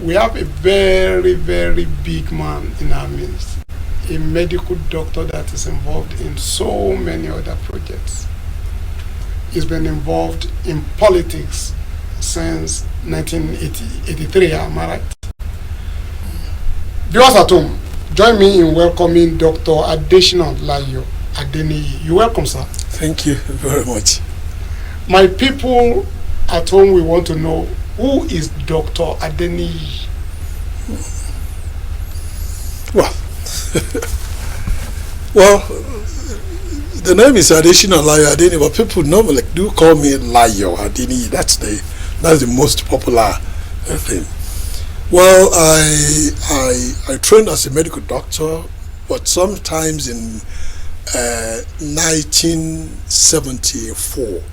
we have a very, very big man in our midst, a medical doctor that is involved in so many other projects. He's been involved in politics since 1983, am I right? Viewers at home, join me in welcoming Dr. Layo Adeniyi. You're welcome, sir. Thank you very much. My people at home, we want to know, who is Dr. Adeniyi? Well, well, the name is additional Layo Adeniyi, but people normally do call me Layo Adeniyi. That's the most popular thing. Well, I trained as a medical doctor, but sometimes in 1974,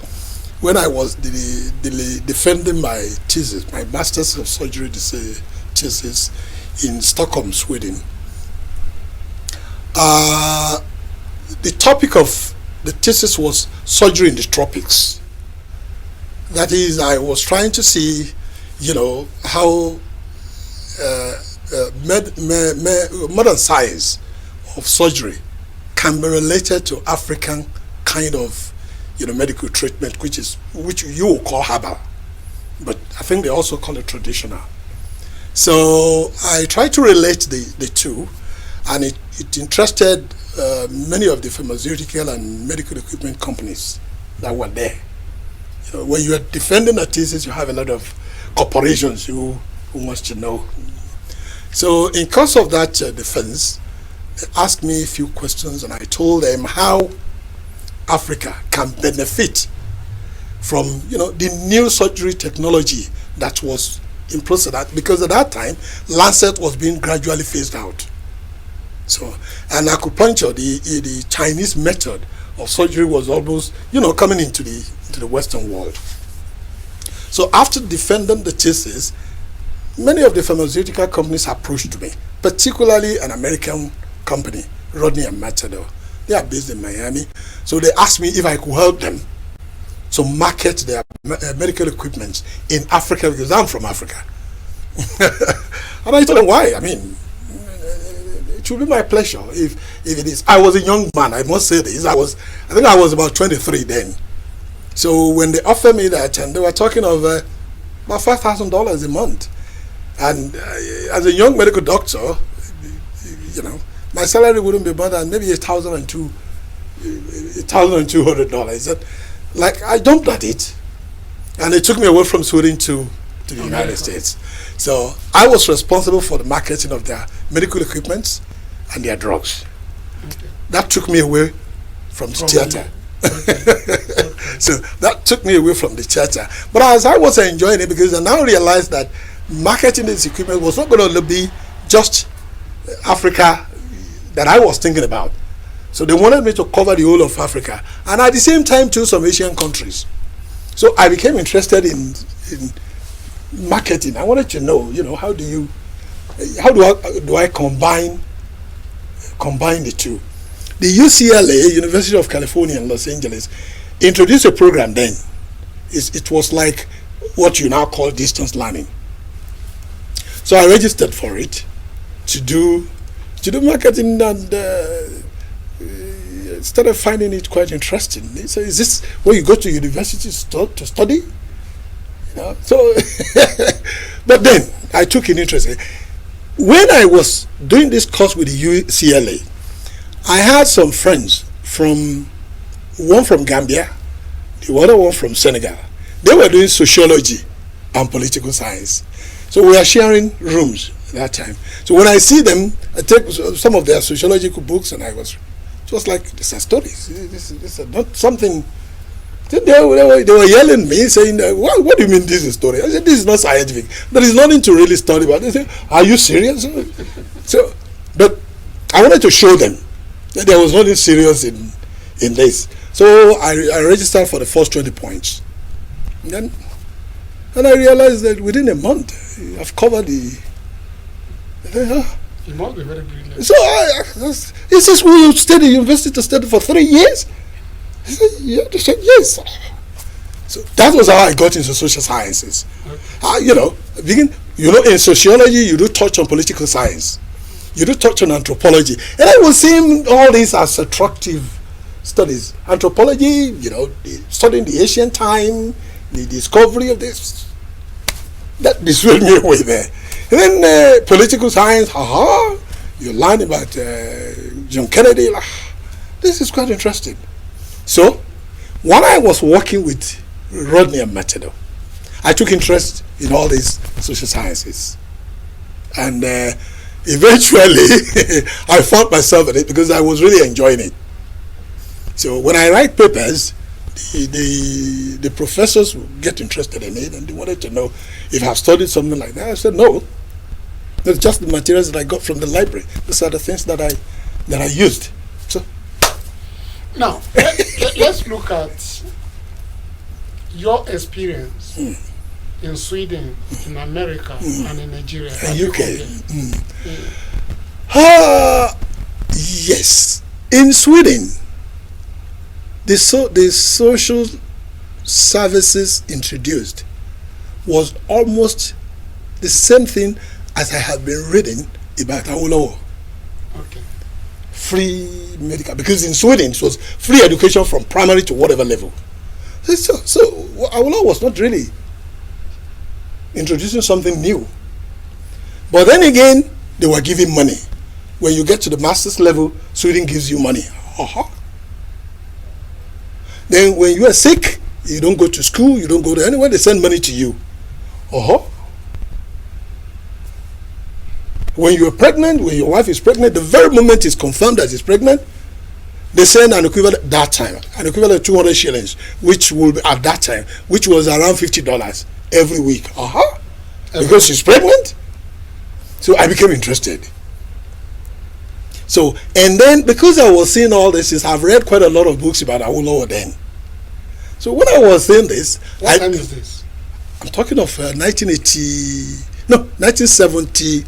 when I was defending my thesis, my Masters of Surgery thesis in Stockholm, Sweden, the topic of the thesis was surgery in the tropics. That is, I was trying to see, how modern science of surgery can be related to African kind of medical treatment, which you will call herbal, but I think they also call it traditional. So I tried to relate the two, and it interested many of the pharmaceutical and medical equipment companies that were there. When you are defending a thesis, you have a lot of corporations who wants to know. So in course of that defense, they asked me a few questions, and I told them how Africa can benefit from the new surgery technology that was in process, because at that time Lancet was being gradually phased out. So, and acupuncture, the Chinese method of surgery, was almost coming into the Western world. So after defending the thesis, many of the pharmaceutical companies approached me, particularly an American company, Rodney and Machado. They are based in Miami. So they asked me if I could help them to market their medical equipment in Africa, because I'm from Africa. And I told them why. I mean, it should be my pleasure if it is. I was a young man, I must say this. I think I was about 23 then. So when they offered me that, and they were talking of about $5,000 a month. And as a young medical doctor, my salary wouldn't be more than maybe $1,200. Like, I jumped at it, and it took me away from Sweden to the United States. So I was responsible for the marketing of their medical equipment and their drugs. Okay. That took me away from the theater. Okay. So that took me away from the theater. But as I was enjoying it, because I now realized that marketing this equipment was not going to be just Africa that I was thinking about. So they wanted me to cover the whole of Africa, and at the same time too some Asian countries. So I became interested in marketing. I wanted to know, how do I combine the two? The UCLA, University of California in Los Angeles, introduced a program then. It was like what you now call distance learning. So I registered for it to do marketing, and started finding it quite interesting. So is this where you go to university to study? So, but then I took an interest. When I was doing this course with the UCLA, I had some friends one from Gambia, the other one from Senegal. They were doing sociology and political science. So we were sharing rooms at that time. So when I see them, I take some of their sociological books, and I was just like, these are stories. This is not something. They were yelling at me, saying, what do you mean this is a story? I said, this is not scientific. There is nothing to really study about. They said, are you serious? So, but I wanted to show them that there was nothing serious in this. So I registered for the first 20 points. And I realized that within a month, I've covered the. You must be very brilliant. So is this where you stayed at university to study for 3 years? I said, yeah. They said, yes. So that was how I got into social sciences. Okay. You know, in sociology, you do touch on political science. You do touch on anthropology. And I was seeing all these as attractive studies. Anthropology, you know, studying the ancient time, the discovery of this. That dissuaded me away there. And then political science, you learn about John Kennedy. This is quite interesting. So, when I was working with Rodney and Machado, I took interest in all these social sciences. And eventually, I found myself in it because I was really enjoying it. So when I write papers, the professors would get interested in it and they wanted to know if I've studied something like that. I said, no. It's just the materials that I got from the library. These are the things that I used. So now, let's look at your experience in Sweden, in America, and in Nigeria. And UK. Yes. In Sweden, the social services introduced was almost the same thing as I have been reading about Awolowo. Okay. Free medical, because in Sweden it was free education from primary to whatever level. So Awolowo was not really introducing something new. But then again, they were giving money. When you get to the master's level, Sweden gives you money. Then when you are sick, you don't go to school, you don't go to anywhere, they send money to you. When you are pregnant, when your wife is pregnant, the very moment it's confirmed that she's pregnant, they send an equivalent that time, an equivalent of 200 shillings, which will be at that time, which was around $50 every week. Because she's pregnant. So I became interested. So, and then because I was seeing all this, I've read quite a lot of books about Awolowo then. So when I was seeing this, what time is this? I'm talking of 1970,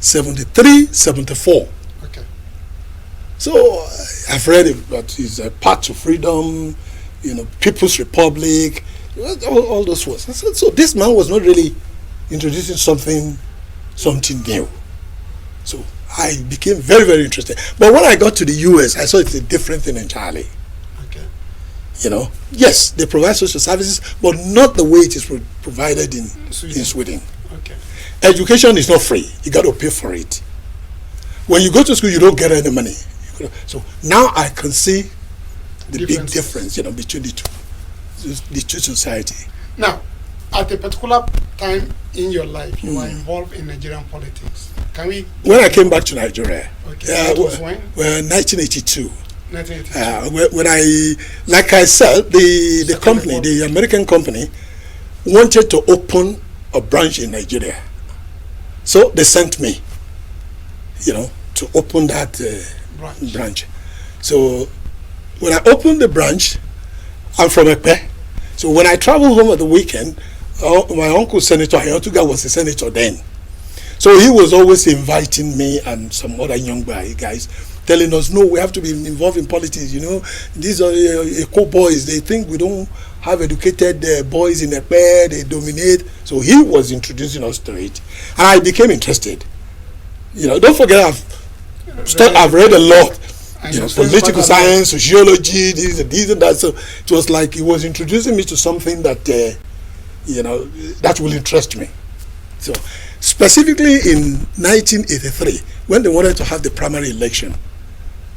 73, 74. Okay. So I've read about his Path to Freedom, you know, People's Republic, all those words. So this man was not really introducing something new. So I became very, very interested. But when I got to the US, I saw it's a different thing entirely. Okay. You know, yes, they provide social services, but not the way it is provided in Sweden. Okay. Education is not free. You got to pay for it. When you go to school, you don't get any money. So now I can see the big difference, you know, between the two society. Now, at a particular time in your life, you were involved in Nigerian politics. When I came back to Nigeria, that was when? 1982. 1982. When I, like I said, the company, the American company, wanted to open a branch in Nigeria. So they sent me, you know, to open that branch. So when I opened the branch, I'm from Ekpe. So when I travel home at the weekend, my uncle Senator Ayotuga was a senator then. So he was always inviting me and some other young guys, telling us, no, we have to be involved in politics. You know, these are Eko boys. They think we don't have educated boys in Ekpe. They dominate. So he was introducing us to it, and I became interested. You know, don't forget I've read a lot. You know, political science, sociology, this and that. So it was like he was introducing me to something that you know, that will interest me. So specifically in 1983, when they wanted to have the primary election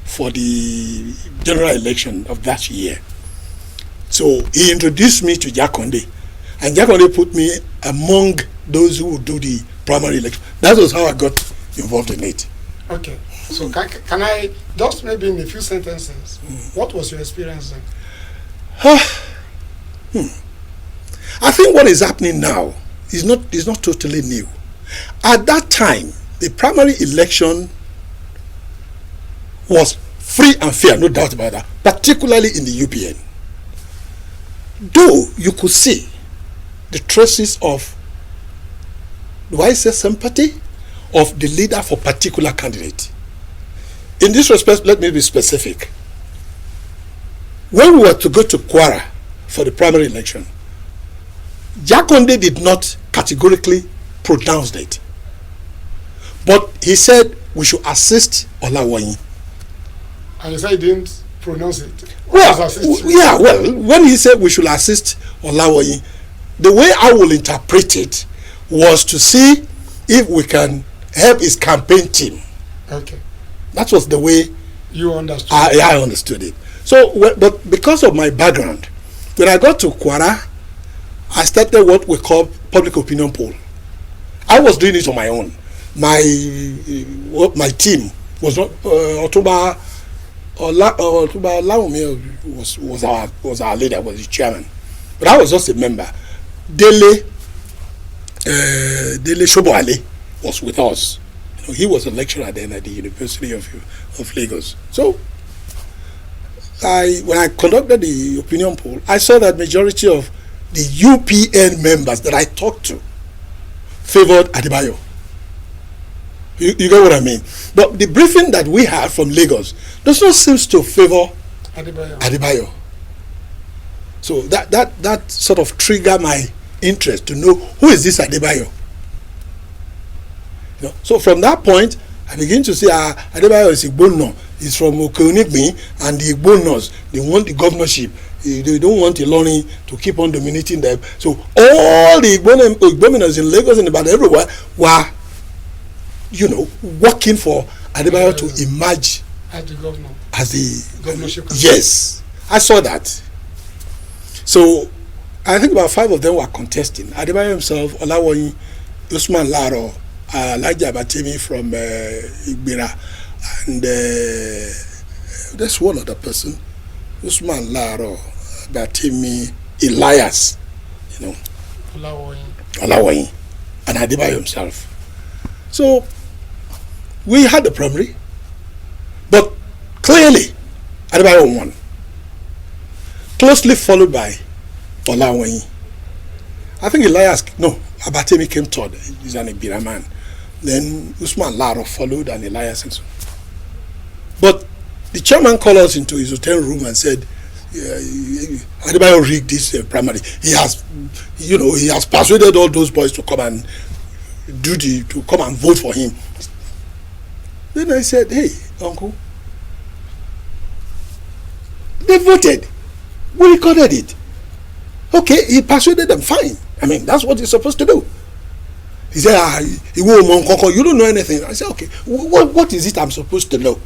for the general election of that year, so he introduced me to Jakonde, and Jakonde put me among those who would do the primary election. That was how I got involved in it. Okay. So can I just maybe in a few sentences, what was your experience then? I think what is happening now is not totally new. At that time, the primary election was free and fair, no doubt about that, particularly in the UPN. Though you could see the traces of, do I say sympathy, of the leader for particular candidate. In this respect, let me be specific. When we were to go to Kwara for the primary election, Jakonde did not categorically pronounced it. But he said we should assist Olawoyin. And he said he didn't pronounce it. Well, yeah, well, when he said we should assist Olawoyin, the way I will interpret it was to see if we can help his campaign team. Okay. That was the way you understood. I understood it. So, but because of my background, when I got to Kwara, I started what we call public opinion poll. I was doing it on my own. My team was not Otuba Laumi was our leader, was the chairman, but I was just a member. Dele Shoboale was with us. You know, he was a lecturer then at the University of Lagos. So when I conducted the opinion poll, I saw that majority of the UPN members that I talked to favored Adebayo. You get what I mean? But the briefing that we had from Lagos does not seem to favor Adebayo. So that sort of triggered my interest to know who is this Adebayo. You know, so from that point, I begin to see Adebayo is Igbono. He's from Okeonigbi, and the Igbonos, they want the governorship. They don't want Ilorin to keep on dominating them. So all the Igbominas in Lagos and about everywhere were, you know, working for Adebayo to emerge as the governor. As the governorship. Yes, I saw that. So I think about 5 of them were contesting. Adebayo himself, Olawoyin, Usman Laro, Layo Adeniyi from Igbira, and there's one other person, Usman Laro, Batimi, Elias, you know, Olawoyin, and Adebayo himself. So we had the primary, but clearly Adebayo won, closely followed by Olawoyin. I think Elias, no, Abatemi came third. He's an Ibira man. Then Usman Laro followed, and Elias and so. But the chairman called us into his hotel room and said, Adebayo rigged this primary. He has persuaded all those boys to come and come and vote for him. Then I said, hey, uncle, they voted. We recorded it. Okay, he persuaded them, fine. I mean, that's what he's supposed to do. He said, you don't know anything. I said, okay, what is it I'm supposed to know?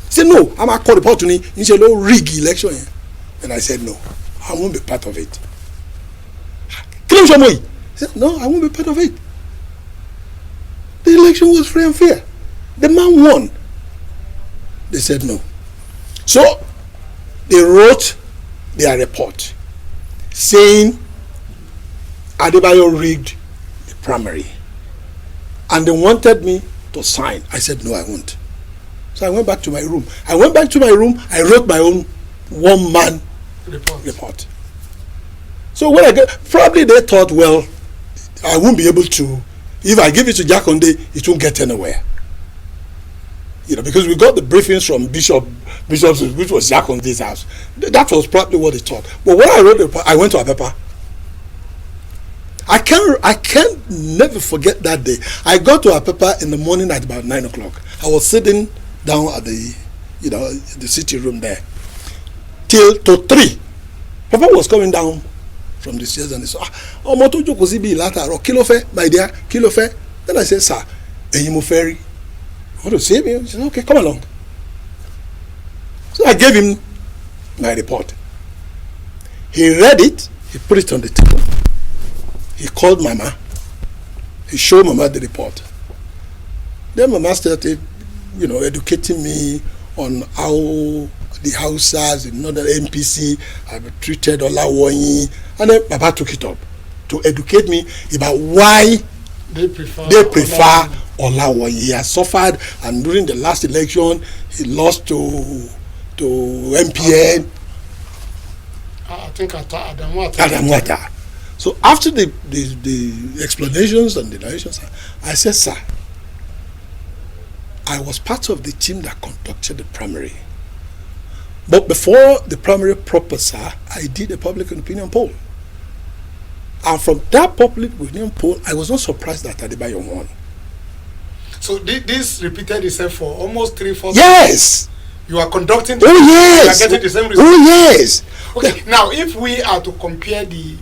He said, no, I'm a call report to me. He said, no, rig election. And I said, no, I won't be part of it. He said, no, I won't be part of it. The election was free and fair. The man won. They said no. So they wrote their report saying Adebayo rigged the primary, and they wanted me to sign. I said no, I won't. So I went back to my room. I wrote my own one-man report. So when I probably they thought, well, I won't be able to. If I give it to Jakonde, it won't get anywhere. You know, because we got the briefings from bishops, which was Jakonde's house. That was probably what they thought. But when I wrote the report, I went to Apepa. I can't never forget that day. I got to Apepa in the morning at about 9 o'clock. I was sitting down at the city room there till to 3. Papa was coming down from the stairs and he said, my dear, kí. Then I said, sir, you ferry. You want to see me? He said, okay, come along. So I gave him my report. He read it, he put it on the table. He called Mama. He showed Mama the report. Then Mama started, educating me on how the Hausas in northern MPC have treated Olawoyin, and then Baba took it up to educate me about why they prefer Olawoyin. He has suffered, and during the last election, he lost to MPN. I think Adam Wata. So after the explanations and the narrations, I said, sir, I was part of the team that conducted the primary. But before the primary proper, sir, I did a public opinion poll. And from that public opinion poll, I was not surprised that Adebayo won. So this repeated itself for almost 3-4 Yes. You are conducting. Oh yes. You are getting the same result. Oh yes. Okay. Now, if we are to compare the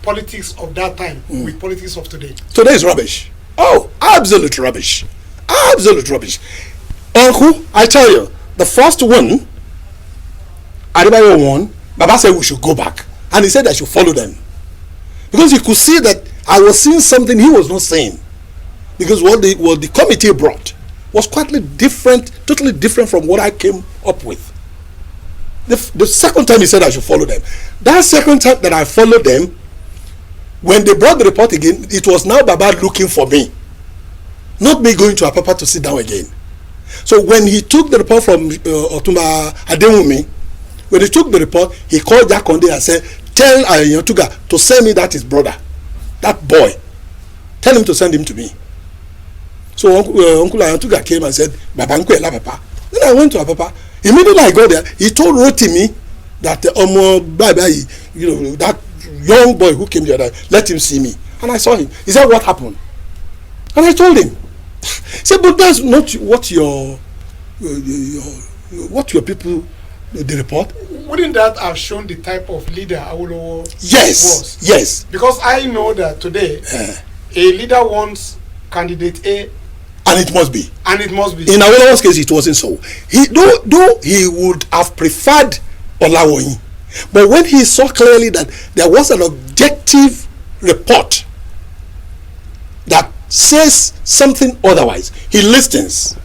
politics of that time with politics of today, today is rubbish. Oh, absolute rubbish. Absolute rubbish. Uncle, I tell you, the first one, Adebayo won. Baba said we should go back, and he said I should follow them, because he could see that I was seeing something he was not saying. Because what the committee brought was totally different from what I came up with. The second time he said I should follow them. That second time that I followed them, when they brought the report again, it was now Baba looking for me, not me going to Apapa to sit down again. So when he took the report from Otumba Adeniyi, when he took the report, he called Jack Conde and said, tell Ayantuga to send me that his brother, that boy. Tell him to send him to me. So Uncle Ayantuga came and said, Baba Nkwela Papa. Then I went to Apapa. Immediately I got there, he told Rotimi that that young boy who came the other, let him see me. And I saw him. He said, what happened? And I told him. He said, but that's not what your people, the report. Wouldn't that have shown the type of leader Awolowo was? Yes. Because I know that today, a leader wants candidate A, and it must be. And it must be. In Awolowo's case, it wasn't so. Though he would have preferred Olawoyin, but when he saw clearly that there was an objective report that says something otherwise, he listens.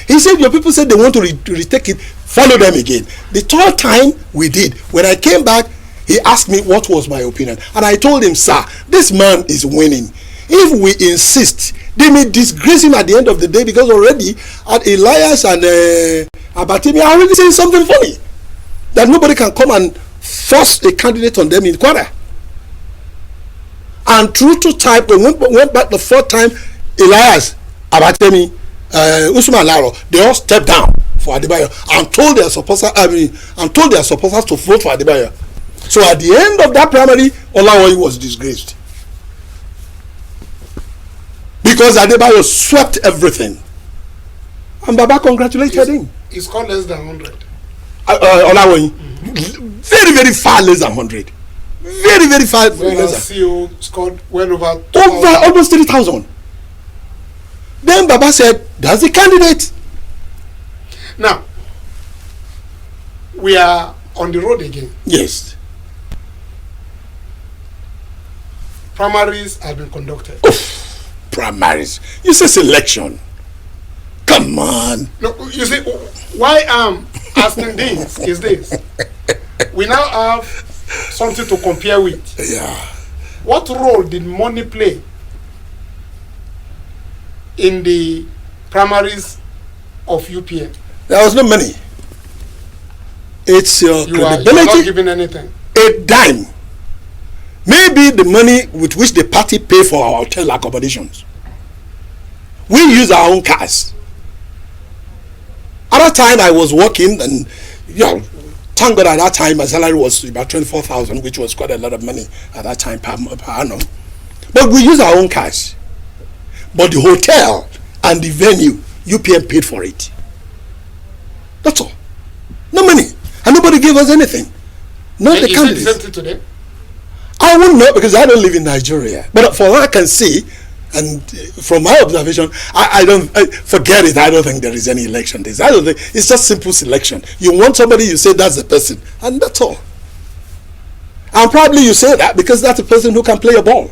He said, your people said they want to retake it, follow them again. The third time we did. When I came back, he asked me what was my opinion. And I told him, sir, this man is winning. If we insist, they may disgrace him at the end of the day, because already at Elias and Abatimi are already saying something funny, that nobody can come and force a candidate on them in Kwara. And true to type, when we went back the fourth time, Elias, Abatimi, Usman Laro, they all stepped down for Adebayo and told their supporters, to vote for Adebayo. So at the end of that primary, Olawoyi was disgraced, because Adebayo swept everything. And Baba congratulated him. He scored less than 100. Olawoyi, very, very far less than 100. Very, very far less than. CEO scored well over almost 3,000. Then Baba said, that's the candidate. Now, we are on the road again. Yes. Primaries have been conducted. Oof, primaries. You say selection. Come on. No, you see, why I'm asking this is this. We now have something to compare with. Yeah. What role did money play in the primaries of UPN? There was no money. It's your credibility. You are not giving anything. A dime. Maybe the money with which the party pay for our hotel accommodations. We use our own cars. At that time I was working, and thank God at that time my salary was about 24,000, which was quite a lot of money at that time per annum. But we use our own cars. But the hotel and the venue, UPN paid for it. That's all. No money. And nobody gave us anything. Not the candidates. Is it the same thing today? I wouldn't know, because I don't live in Nigeria. But for what I can see, and from my observation, I don't forget it. I don't think there is any election days. I don't think it's just simple selection. You want somebody, you say that's the person, and that's all. And probably you say that because that's a person who can play a ball.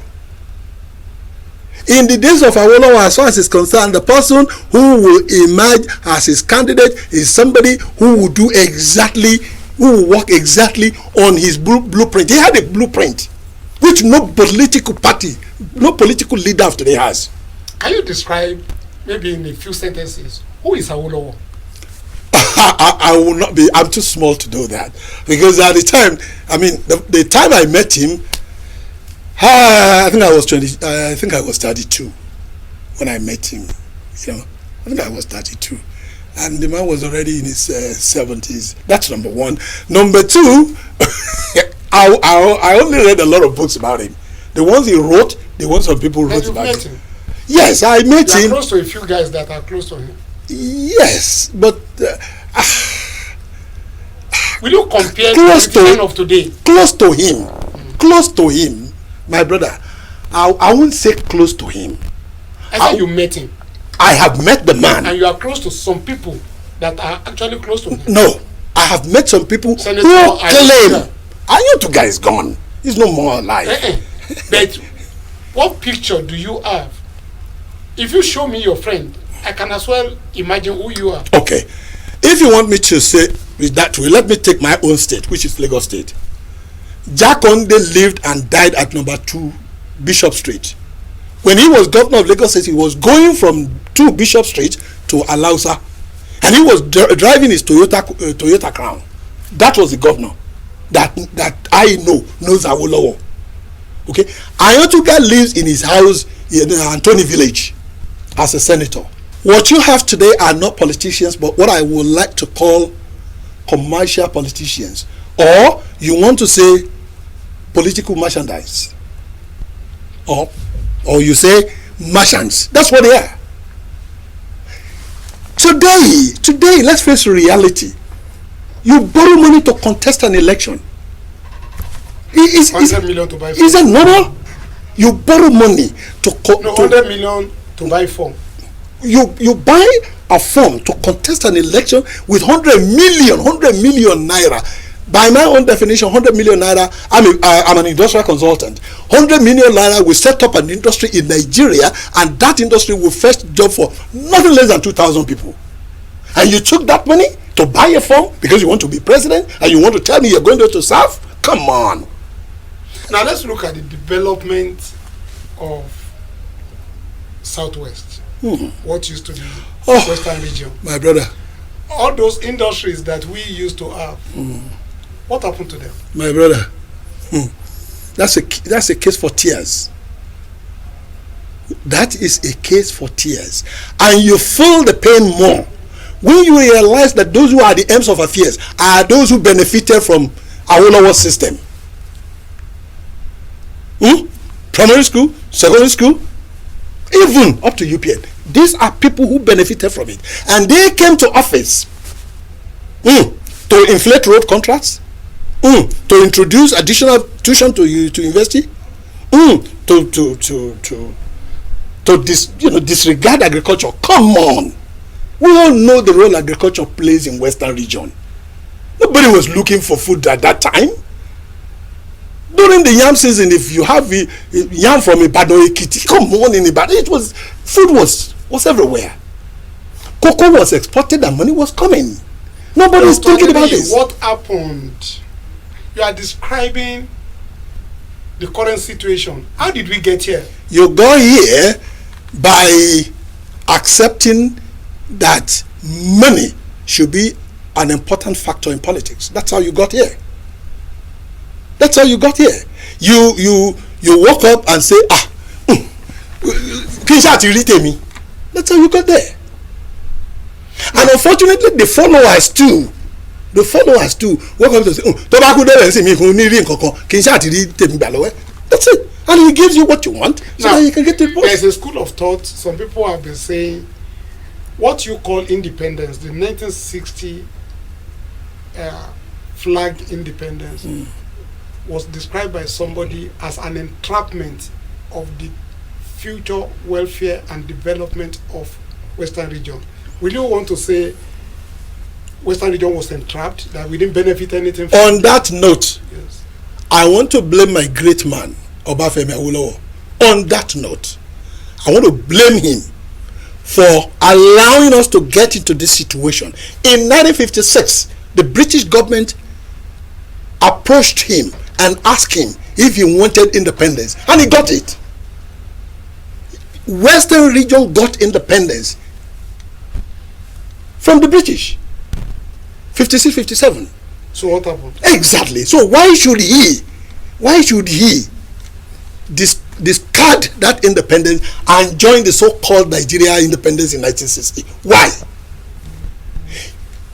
In the days of Awolowo, as far as is concerned, the person who will emerge as his candidate is somebody who will do exactly, who will work exactly on his blueprint. He had a blueprint which no political party, no political leader of today has. Can you describe, maybe in a few sentences, who is Awolowo? I will not be. I'm too small to do that, because at the time, I mean, the time I met him, I think I was 20. I think I was 32 when I met him. I think I was 32, and the man was already in his 70s. That's number one. Number two, I only read a lot of books about him. The ones he wrote, the ones some people wrote about him. Yes, I met him. You are close to a few guys that are close to him. Yes, but will you compare close to him of today? Close to him, my brother. I won't say close to him. I said you met him. I have met the man. And you are close to some people that are actually close to him. No, I have met some people Senator who claim. Are you two guys gone? He's no more alive. But what picture do you have? If you show me your friend, I can as well imagine who you are. Okay. If you want me to say with that way, let me take my own state, which is Lagos State. Jack Onde lived and died at number 2 Bishop Street. When he was governor of Lagos State, he was going from 2 Bishop Street to Alausa. And he was driving his Toyota Crown. That was the governor that I knows Awolowo. Okay? Ayotuga lives in his house in Antoni Village as a senator. What you have today are not politicians, but what I would like to call commercial politicians. Or you want to say political merchandise. Or you say merchants. That's what they are. Today, let's face reality. You borrow money to contest an election. 100 million to buy form. Is it normal? You borrow money to 100 million to buy form. You buy a form to contest an election with 100 million naira. By my own definition, 100 million naira, I'm an industrial consultant. 100 million naira will set up an industry in Nigeria, and that industry will fetch job for nothing less than 2,000 people. And you took that money to buy a form because you want to be president, and you want to tell me you're going to serve? Come on. Now let's look at the development of Southwest. What used to be Western region. My brother. All those industries that we used to have. What happened to them? My brother. That's a case for tears. That is a case for tears. And you feel the pain more when you realize that those who are the ends of affairs are those who benefited from Awolowo's system. Primary school, secondary school, even up to UPN. These are people who benefited from it. And they came to office to inflate road contracts, to introduce additional tuition to university, to disregard agriculture. Come on. We all know the role agriculture plays in Western region. Nobody was looking for food at that time. During the yam season, if you have yam from Ibadan Ekiti, come on in Ibadan, food was everywhere. Cocoa was exported and money was coming. Nobody is thinking about this. What happened? You are describing the current situation. How did we get here? You got here by accepting that money should be an important factor in politics. That's how you got here. That's how you got here. You woke up and say, that's how you got there. And unfortunately, the followers too woke up to say, that's it. And he gives you what you want so that you can get it. There's a school of thought. Some people have been saying what you call independence, the 1960 flagged independence, was described by somebody as an entrapment of the future welfare and development of Western region. Will you want to say Western region was entrapped, that we didn't benefit anything from On that note, yes, I want to blame my great man, Obafemi Awolowo. On that note, I want to blame him for allowing us to get into this situation. In 1956, the British government approached him and asked him if he wanted independence, and he got it. Western region got independence from the British. 56, 57. So what happened? Exactly. So why should he discard that independence and join the so-called Nigeria independence in 1960? Why?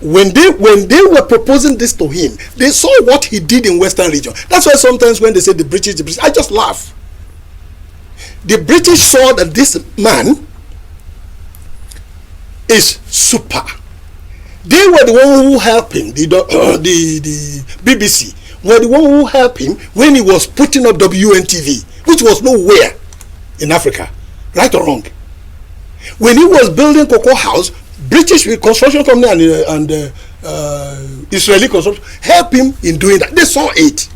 when they were proposing this to him, they saw what he did in Western region. That's why sometimes when they say the British, I just laugh. The British saw that this man is super. They were the one who helped him. The BBC were the one who helped him when he was putting up WNTV, which was nowhere in Africa, right or wrong. When he was building Cocoa House, British construction company and Israeli construction helped him in doing that. They saw it,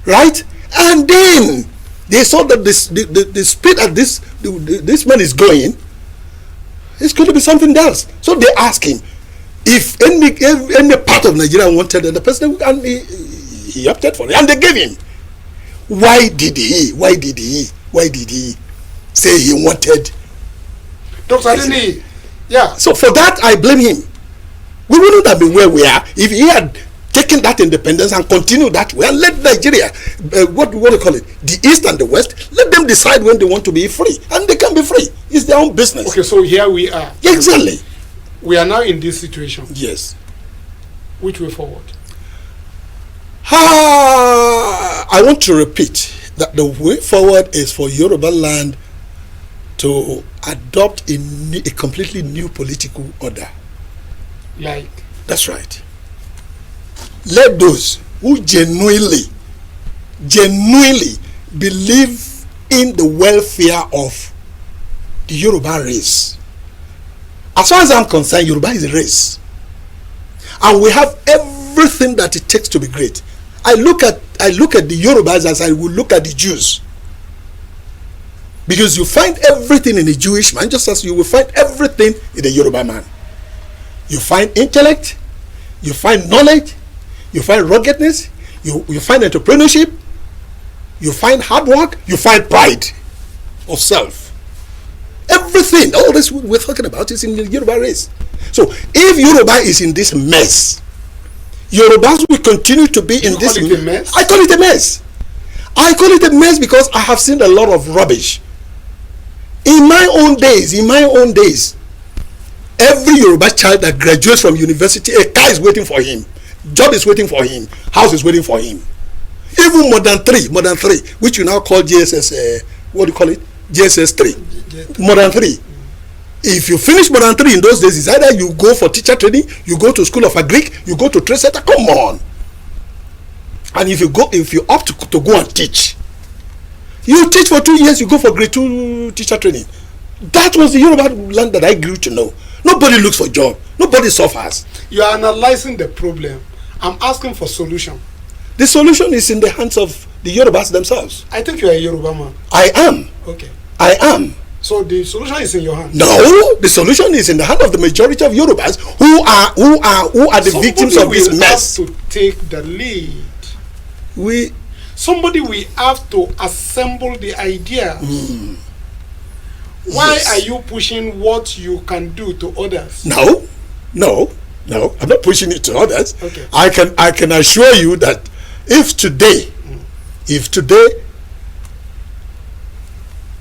right? And then they saw that the speed at this man is going, it's going to be something else. So they asked him if any part of Nigeria wanted the president, and he opted for it, and they gave him. Why did he say he wanted? Dr. Adeniyi, yeah. So for that, I blame him. We wouldn't have been where we are if he had taken that independence and continued that way and let Nigeria, what do you call it, the East and the West, let them decide when they want to be free, and they can be free. It's their own business. Okay, so here we are. Exactly. We are now in this situation. Yes. Which way forward? I want to repeat that the way forward is for Yoruba land to adopt a completely new political order. Like? That's right. Let those who genuinely believe in the welfare of the Yoruba race. As far as I'm concerned, Yoruba is a race, and we have everything that it takes to be great. I look at the Yorubas as I would look at the Jews, because you find everything in a Jewish man just as you will find everything in a Yoruba man. You find intellect, you find knowledge, you find ruggedness, you find entrepreneurship, you find hard work, you find pride of self. Everything, all this we're talking about is in the Yoruba race. So if Yoruba is in this mess, Yorubas will continue to be in this mess. I call it a mess. I call it a mess because I have seen a lot of rubbish. In my own days, every Yoruba child that graduates from university, a car is waiting for him, job is waiting for him, house is waiting for him. Even more than three, which you now call GSS, what do you call it? GSS 3. More than 3. If you finish more than 3 in those days, it's either you go for teacher training, you go to school of agric, you go to trade center. Come on. And if you opt to go and teach, you teach for 2 years, you go for grade 2 teacher training. That was the Yoruba land that I grew to know. Nobody looks for job. Nobody suffers. You are analyzing the problem. I'm asking for solution. The solution is in the hands of the Yorubas themselves. I think you are a Yoruba man. I am. Okay. I am. So the solution is in your hand. No, the solution is in the hand of the majority of Yorubas who are the victims of this mess. Somebody will have to take the lead. Somebody will have to assemble the ideas. Why are you pushing what you can do to others? No, I'm not pushing it to others. Okay. I can assure you that if today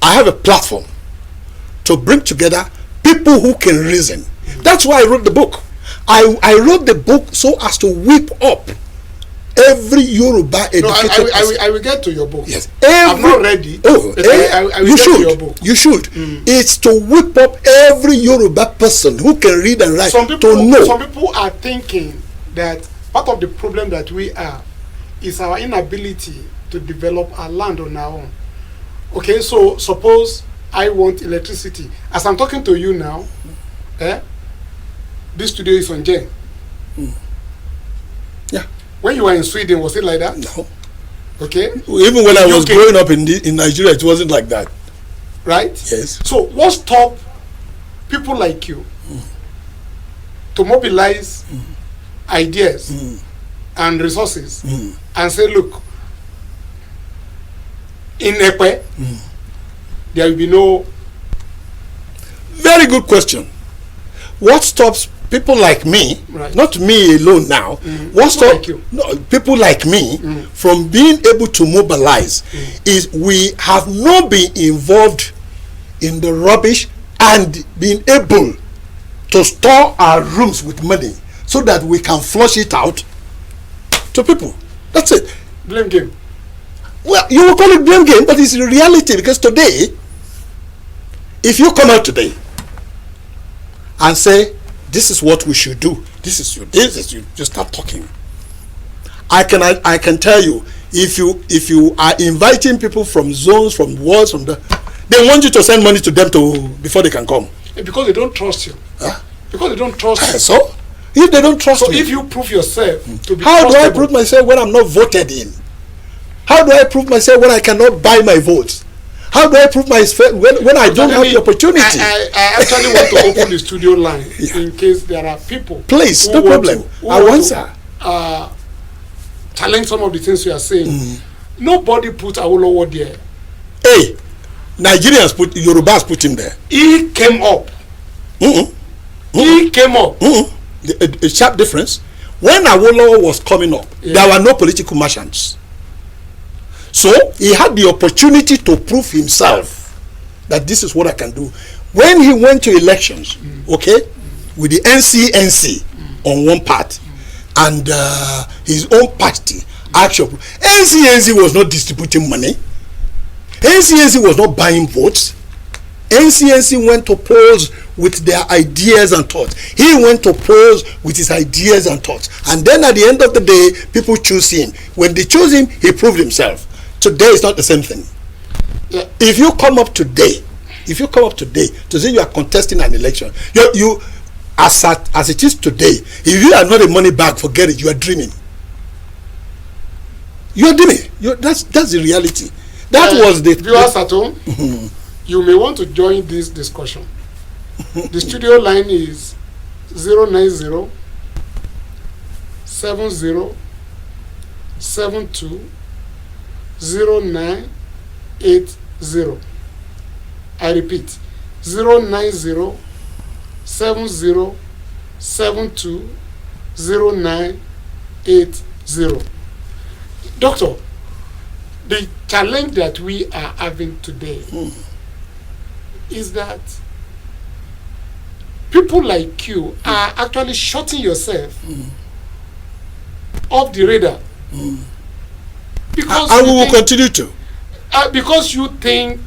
I have a platform to bring together people who can reason. That's why I wrote the book. I wrote the book so as to whip up every Yoruba educated person. I will get to your book. Yes. I'm not ready. I will you get should. to your book. You should. It's to whip up every Yoruba person who can read and write to know. Some people are thinking that part of the problem that we have is our inability to develop our land on our own. Okay, so suppose I want electricity. As I'm talking to you now, this studio is on Jen. Yeah. When you were in Sweden, was it like that? No. Okay. Even when I was growing up in Nigeria, it wasn't like that. Right? Yes. So what stopped people like you to mobilize ideas and resources and say, look, in Ekwe, there will be no... Very good question. What stops people like me, not me alone now, what stops people like me from being able to mobilize is we have not been involved in the rubbish and being able to store our rooms with money so that we can flush it out to people. That's it. Blame game. Well, you will call it blame game, but it's a reality, because today, if you come out today and say, this is what we should do, this is you just start talking. I can tell you, if you are inviting people from zones, from wards, they want you to send money to them before they can come. Because they don't trust you. Huh? Because they don't trust you. So, if they don't trust me, if you prove yourself to be how trustable, do I prove myself when I'm not voted in? How do I prove myself when I cannot buy my votes? How do I prove myself when I don't have the opportunity? I actually want to open the studio line in case there are people. Please, no problem. I will answer. Challenge some of the things you are saying. Nobody put Awolowo there. Hey, Nigerians Yorubas put him there. He came up. He came up. A sharp difference. When Awolowo was coming up, there were no political merchants. So he had the opportunity to prove himself that this is what I can do. When he went to elections, with the NCNC on one part and his own party, NCNC was not distributing money. NCNC was not buying votes. NCNC went to polls with their ideas and thoughts. He went to polls with his ideas and thoughts. And then at the end of the day, people choose him. When they choose him, he proved himself. Today is not the same thing. Yeah. If you come up today to say you are contesting an election, you as it is today, if you are not a money bag, forget it. You are dreaming. You are dreaming. That's the reality. That was the viewers at home. You may want to join this discussion. The studio line is 090 70 72 0980. I repeat, 090 70 72 0980. Doctor, the challenge that we are having today is that people like you are actually shutting yourself off the radar. Because and we will continue to. Because you think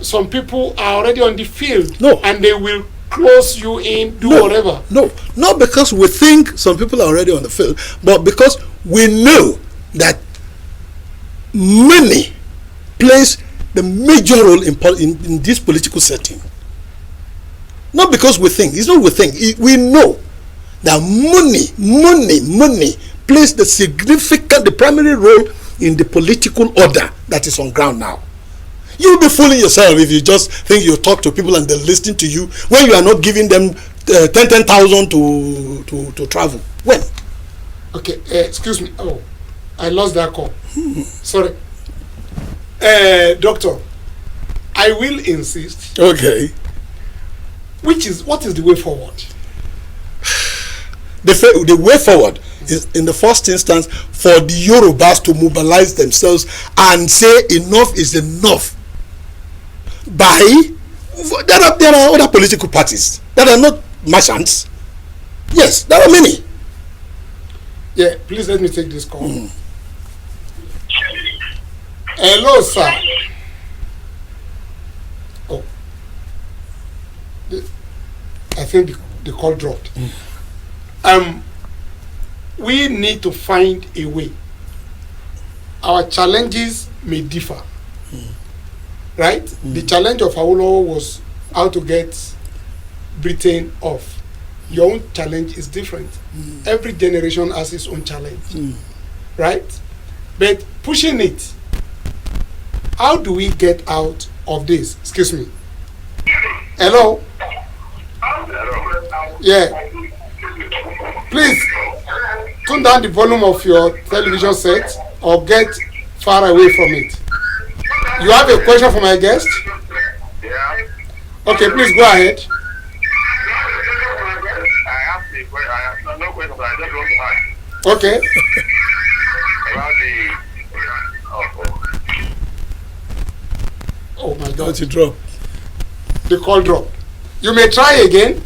some people are already on the field. No. And they will close you in, whatever. No, not because we think some people are already on the field, but because we know that money plays the major role in this political setting. Not because we think. It's not we think. We know that money plays the primary role in the political order that is on ground now. You'll be fooling yourself if you just think you talk to people and they're listening to you when you are not giving them 10,000 to travel. When? Okay, excuse me. Oh, I lost that call. Sorry. Doctor, I will insist. Okay. What is the way forward? The way forward is, in the first instance, for the Yorubas to mobilize themselves and say enough is enough. There are other political parties that are not merchants. Yes, there are many. Yeah, please let me take this call. Hello, sir. Oh, I think the call dropped. We need to find a way. Our challenges may differ, right? The challenge of Awolowo was how to get Britain off. Your own challenge is different. Every generation has its own challenge, right? But pushing it, how do we get out of this? Excuse me. Hello? Yeah. Please, tune down the volume of your television set or get far away from it. You have a question for my guest? Yeah. Okay, please go ahead. I have no question, but I just want to ask. Okay. About Oh my God. Let it drop. The call dropped. You may try again.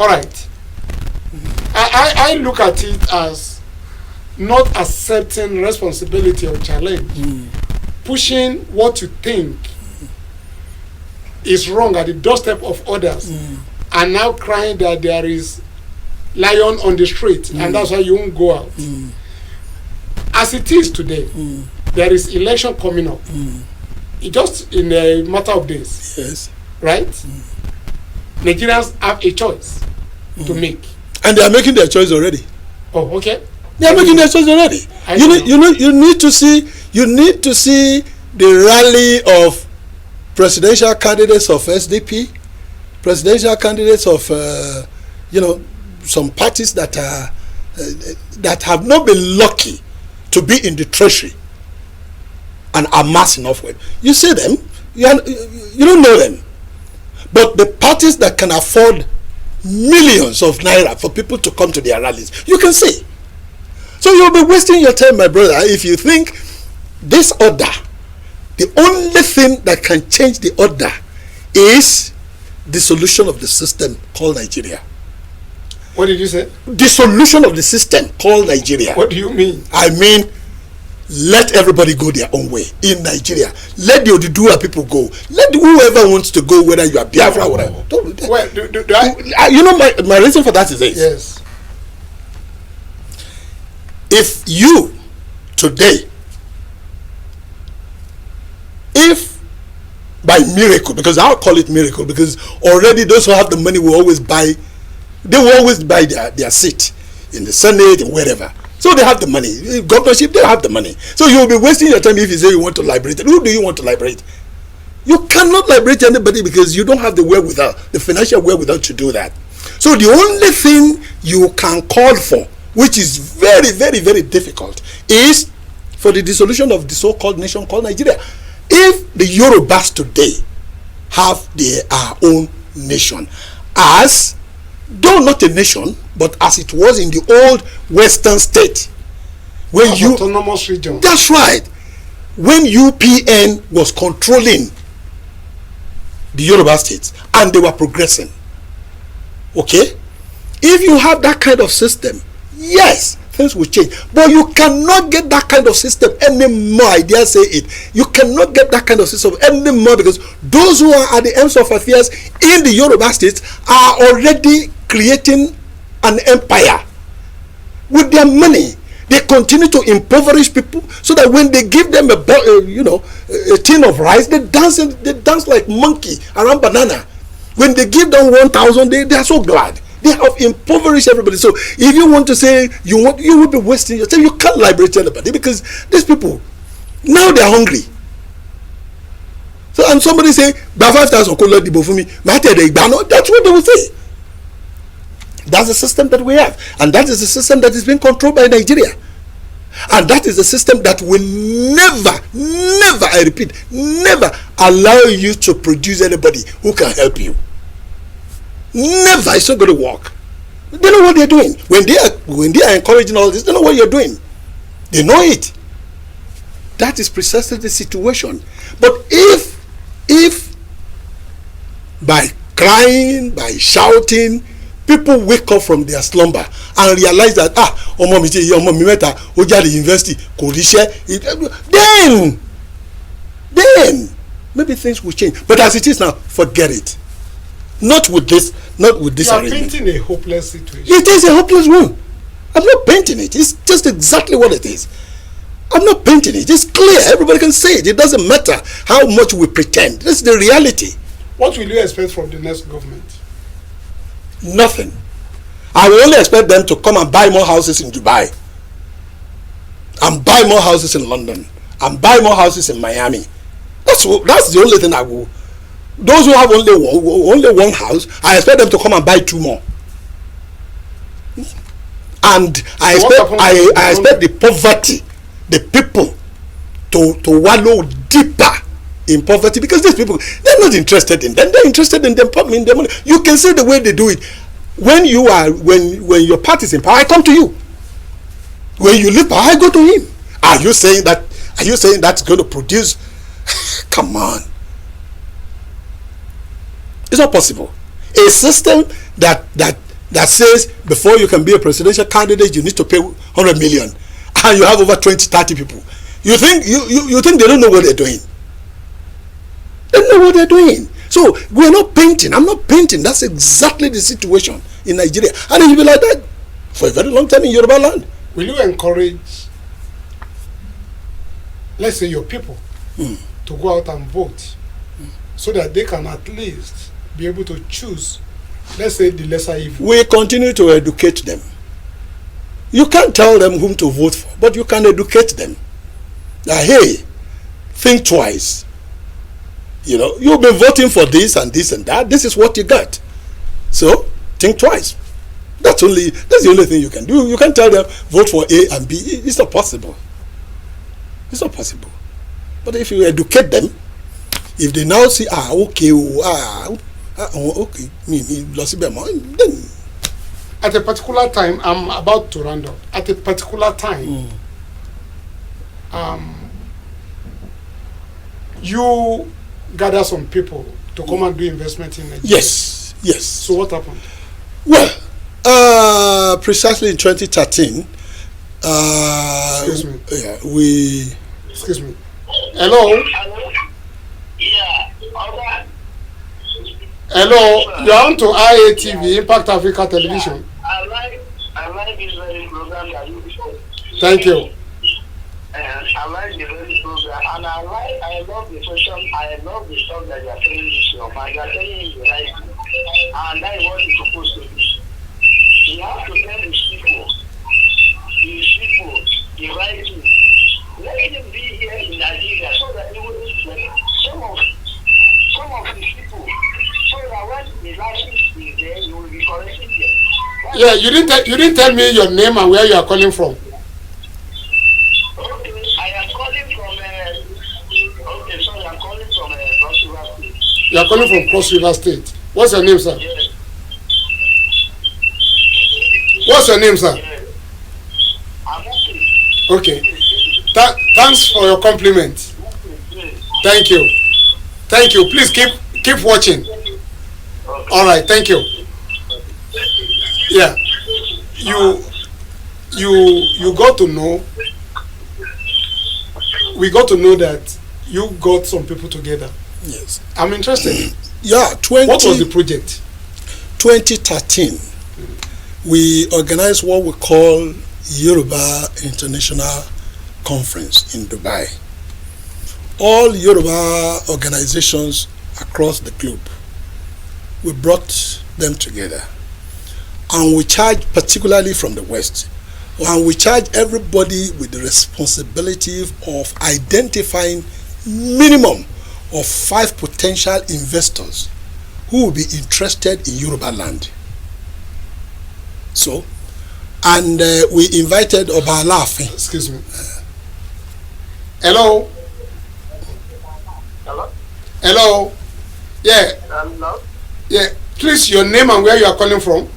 All right. I look at it as not accepting responsibility or challenge, pushing what you think is wrong at the doorstep of others, and now crying that there is lion on the street, and that's why you won't go out. As it is today, there is election coming up. Just in a matter of days. Yes. Right? Nigerians have a choice to make. And they are making their choice already. Oh, okay. They are making their choice already. You need to see the rally of presidential candidates of SDP, presidential candidates of some parties that are that have not been lucky to be in the treasury and amass enough wealth. You see them, you don't know them, but the parties that can afford millions of naira for people to come to their rallies, you can see. So you'll be wasting your time, my brother, if you think this order, the only thing that can change the order is the solution of the system called Nigeria. What did you say? The solution of the system called Nigeria. What do you mean? I mean, let everybody go their own way in Nigeria. Let the Oduduwa people go. Let whoever wants to go, whether you are Biafra or whatever. Well, my reason for that is this. Yes. If you today, if by miracle, because I'll call it miracle, because already those who have the money will always buy, they will always buy their seat in the Senate and wherever. So they have the money. Governorship, they have the money. So you will be wasting your time if you say you want to liberate it. Who do you want to liberate? You cannot liberate anybody because you don't have the wherewithal, the financial wherewithal to do that. So the only thing you can call for, which is very, very, very difficult, is for the dissolution of the so-called nation called Nigeria. If the Yorubas today have their own nation, as though not a nation, but as it was in the old Western state, when autonomous region. That's right. When UPN was controlling the Yoruba states and they were progressing, okay, if you have that kind of system, yes, things will change. But you cannot get that kind of system anymore. I dare say it. You cannot get that kind of system anymore because those who are at the ends of affairs in the Yoruba states are already creating an empire with their money. They continue to impoverish people so that when they give them a tin of rice, they dance like monkey around banana. When they give them 1,000, they are so glad. They have impoverished everybody. So if you want to say you will be wasting your time. You can't liberate anybody because these people now they are hungry. So and somebody say, "Ba 5,000 kola dibo for me." That's what they will say. That's the system that we have, and that is the system that is being controlled by Nigeria, and that is the system that will never, I repeat, never allow you to produce anybody who can help you. Never. It's not going to work. They know what they're doing. When they are encouraging all this, they know what you're doing. They know it. That is precisely the situation. But if by crying, by shouting, people wake up from their slumber and realize that then maybe things will change. But as it is now, forget it. Not with this You are arrangement. painting a hopeless situation. It is a hopeless one. I'm not painting it. It's just exactly what it is. I'm not painting it. It's clear. Everybody can say it. It doesn't matter how much we pretend. This is the reality. What will you expect from the next government? Nothing. I will only expect them to come and buy more houses in Dubai, and buy more houses in London, and buy more houses in Miami. That's the only thing I will. Those who have only one house, I expect them to come and buy 2 more. And I expect the poverty, the people to wallow deeper in poverty, because these people, they're not interested in them. They're interested in their money. You can see the way they do it. When your party is in power, I come to you. When you leave power, I go to him. Are you saying that's going to produce? Come on. It's not possible. A system that that says before you can be a presidential candidate, you need to pay 100 million, and you have over 20, 30 people. You think you think they don't know what they're doing? They don't know what they're doing. So we're not painting. I'm not painting. That's exactly the situation in Nigeria, and it will be like that for a very long time in Yoruba land. Will you encourage, let's say, your people to go out and vote so that they can at least be able to choose, let's say, the lesser evil? We continue to educate them. You can't tell them whom to vote for, but you can educate them. Now, hey, think twice. You know, you've been voting for this and this and that. This is what you got. So think twice. That's the only thing you can do. You can't tell them vote for A and B. It's not possible. It's not possible. But if you educate them, if they now see okay, me then at a particular time, I'm about to round up. At a particular time, you gather some people to come and do investment in Nigeria. Yes. So what happened? Well, precisely in 2013, excuse me. Yeah, Excuse me. Hello. Yeah. Okay. Hello. You're on to IATV, Impact Africa Television. I like this very program that you do. Thank you. I like the very program, and I love the question. I love the stuff that you are telling me. You are telling the right thing, and that is what you're supposed to do. You have to tell these people the right thing. Let him be here in Nigeria so that he will reflect some of the people, so that when the license is there, you will be correcting them. Yeah, you didn't tell me your name and where you are calling from. Okay, I am calling from. I'm calling from Cross River State. You are calling from Cross River State. What's your name, sir? Yes. What's your name, sir? Yes. I'm Okay. Thanks for your compliment. Thank you. Please keep watching. All right. Thank you. Yeah. You got to know. We got to know that you got some people together. yes. I'm interested. Yeah, What was the project? 2013, we organized what we call Yoruba International Conference in Dubai. All Yoruba organizations across the globe, we brought them together, and we charged, particularly from the West, and we charged everybody with the responsibility of identifying minimum of 5 potential investors who will be interested in Yoruba land. So, and we invited Oba Alaafin. Excuse me. Hello. Hello. Yeah. Hello. Yeah. Please, your name and where you are calling from.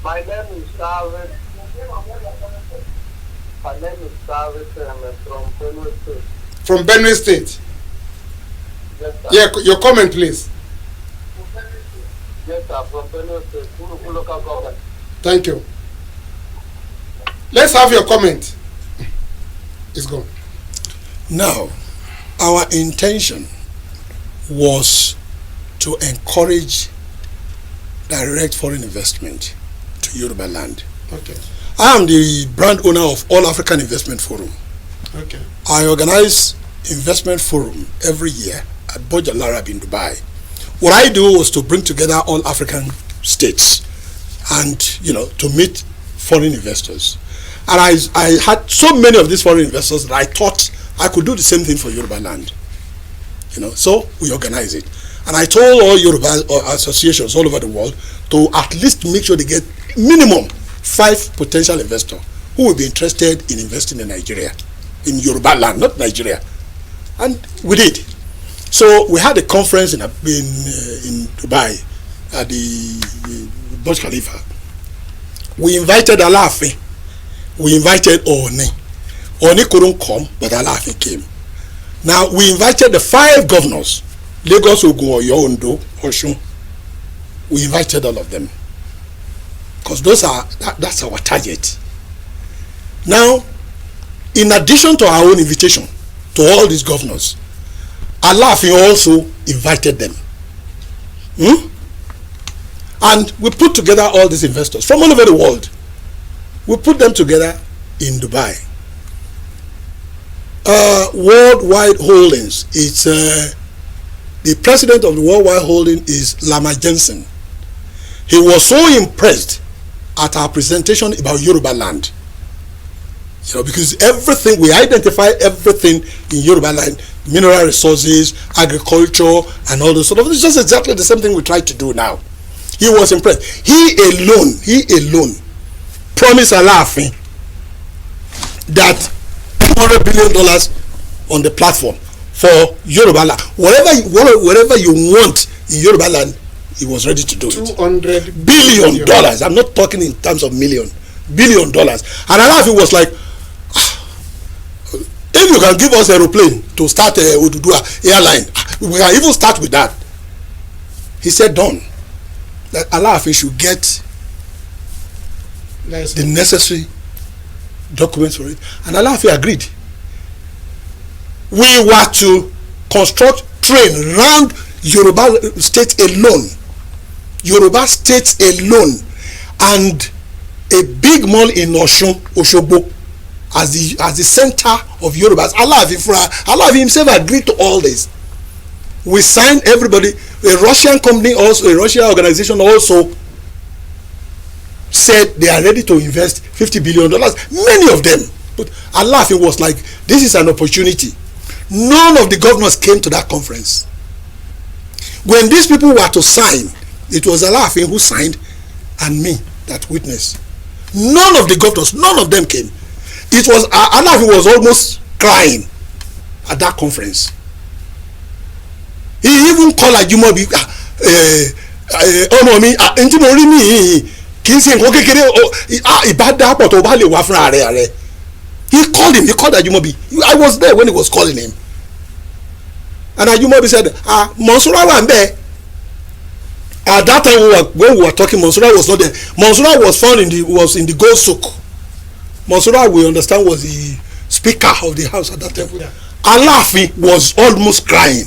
My name is David. My name is David. I'm from Benue State. From Benue State. Yes, sir. Yeah. Your comment, please. Yes, sir. From Benue State, Urugu local government. Thank you. Let's have your comment. It's gone. Now, our intention was to encourage direct foreign investment to Yoruba land. Okay. I am the brand owner of All African Investment Forum. Okay. I organize investment forum every year at Burj Al Arab in Dubai. What I do was to bring together all African states and, to meet foreign investors. And I had so many of these foreign investors that I thought I could do the same thing for Yoruba land. So we organize it. And I told all Yoruba associations all over the world to at least make sure they get minimum 5 potential investors who will be interested in investing in Nigeria, in Yoruba land, not Nigeria. And we did. So we had a conference in Dubai at the Burj Khalifa. We invited Alaafin. We invited Oni. Oni couldn't come, but Alaafin came. Now we invited the 5 governors, Lagos, Ogun, Oyo, Ondo, Osun. We invited all of them. because that's our target. Now, in addition to our own invitation to all these governors, Alaafin also invited them. And we put together all these investors from all over the world. We put them together in Dubai. Worldwide Holdings, it's the president of the Worldwide Holding is Lama Jensen. He was so impressed at our presentation about Yoruba land. Because everything, we identify everything in Yoruba land, mineral resources, agriculture, and all those sort of things. It's just exactly the same thing we try to do now. He was impressed. He alone promised Alaafin that $200 billion on the platform for Yoruba land. Whatever you want in Yoruba land, he was ready to do it. $200 billion. I'm not talking in terms of million. $1 billion. And Alaafin was like, if you can give us an aeroplane to start Ududua airline, we can even start with that. He said, done. That Alaafin should get the necessary documents for it. And Alaafin agreed. We were to construct train round Yoruba state alone. Yoruba states alone. And a big mall in Osogbo as the center of Yorubas. Alaafin himself agreed to all this. We signed everybody. A Russian company also, a Russian organization also said they are ready to invest $50 billion. Many of them. But Alaafin was like, this is an opportunity. None of the governors came to that conference. When these people were to sign, it was Alaafin who signed and me that witnessed. None of the governors, none of them came. It was Alaafin was almost crying at that conference. He even called Ajumobi, ọmọ mi, ntí mo rí mi kì í ṣe nǹkan kékeré, ìbádàpọ̀ tó bá lè wá fúnra rẹ̀. He called Ajumobi. I was there when he was calling him. And Ajumobi said, Monsura wà ńbẹ̀. At that time when we were talking, Monsura was not there. Monsura was found in the gold souk. Monsura, we understand, was the speaker of the house at that time. Yeah. Alaafin was almost crying.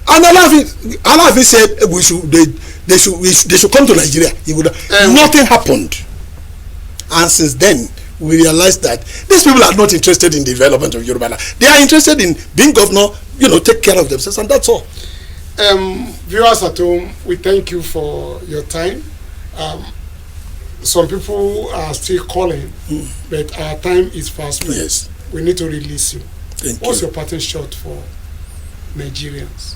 And Alaafin said they should come to Nigeria. Nothing happened. And since then, we realized that these people are not interested in the development of Yoruba land. They are interested in being governor, take care of themselves, and that's all. Viewers at home, we thank you for your time. Some people are still calling, but our time is fast spent. Yes. We need to release you. What's you. Your parting shot for Nigerians?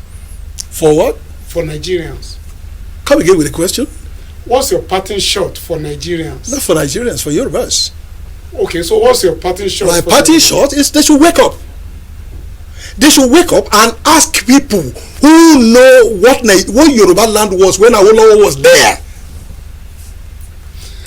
For what? For Nigerians. Come again with the question. What's your parting shot for Nigerians? Not for Nigerians, for Yorubas. Okay, so what's your parting shot? My parting shot is they should wake up. They should wake up and ask people who know what Yoruba land was when Awolowo was there.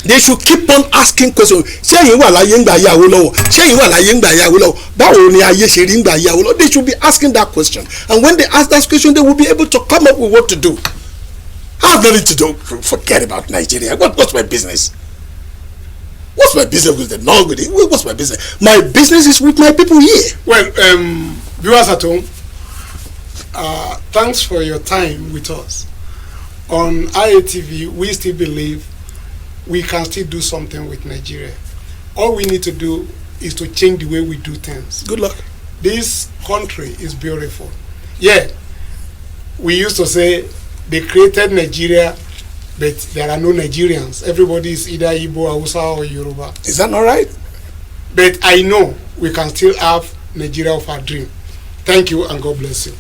They should keep on asking questions. Ṣẹ́yìn wà láyé ńgbà ayé Awólọ́wọ̀. Ṣẹ́yìn wà láyé ńgbà ayé Awólọ́wọ̀. Báwo ni ayé ṣe rí ńgbà ayé Awólọ́wọ̀? They should be asking that question. And when they ask that question, they will be able to come up with what to do. I have nothing to do. Forget about Nigeria. What's my business? What's my business with the North? What's my business? My business is with my people here. Well, viewers at home, thanks for your time with us. On IATV, we still believe we can still do something with Nigeria. All we need to do is to change the way we do things. Good luck. This country is beautiful. Yeah, we used to say they created Nigeria, but there are no Nigerians. Everybody is either Igbo, Hausa, or Yoruba. Is that not right? But I know we can still have Nigeria of our dream. Thank you and God bless you.